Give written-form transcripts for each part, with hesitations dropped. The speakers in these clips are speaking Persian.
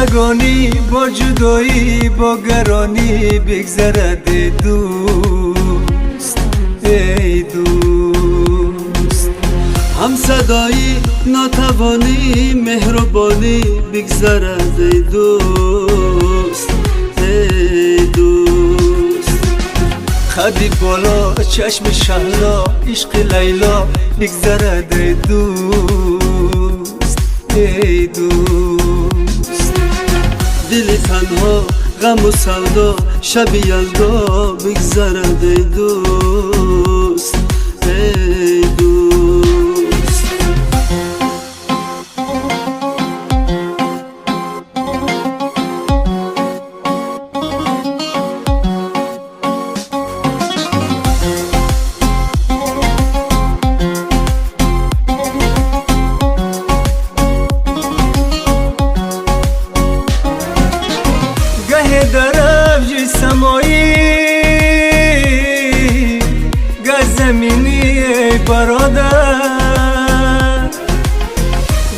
زندگانی با جدایی با گرانی بگذرد ای دوست ای دوست. هم صدایی ناتوانی مهربانی بگذرد ای دوست ای دوست. خدی بالا چشم شهلا عشق لیلا بگذرد ای دوست ای دوست. دل تنها غم و سودا شب یلدا بگذرد ای دوست ای دوست. در ابج سمایی گه زمینی ای برادر،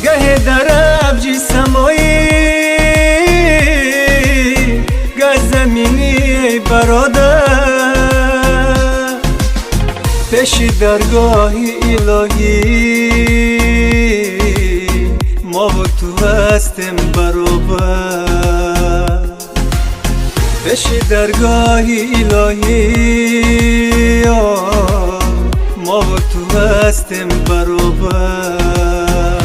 گه در ابج سمایی گه زمینی ای برادر. پیش درگاهی الهی ما و تو هستیم برابر. پیش درگاهی الهی ما و تو هستیم برابر.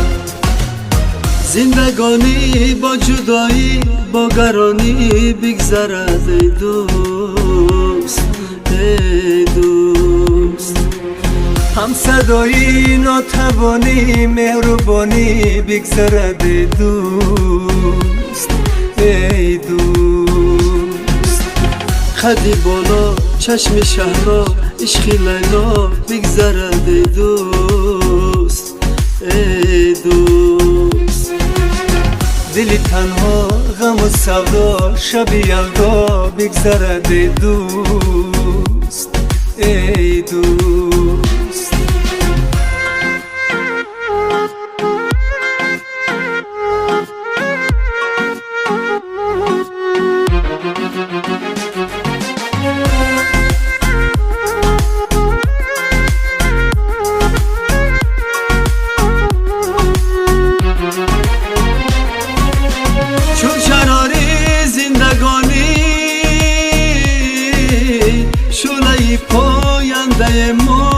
زندگانی با جدایی با گرانی بگذرد ای دوست ای دوست. هم صدایی ناتوانی مهربانی بگذرد ای دوست ای دوست. خدی بالا چشم شهلا عشق لیلا بگذرد ای دوست ای دوست. دل تنها غم و سودا شب یلدا بگذرد ای دوست ای دوست. چون شراری زندگانی شعله پاینده ما،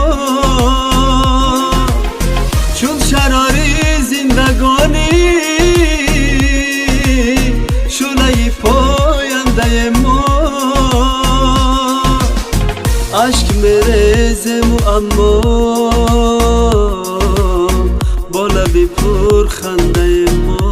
چون شراری زندگانی شعله پاینده ما. عشق میریزم اما با لب پر خنده ما.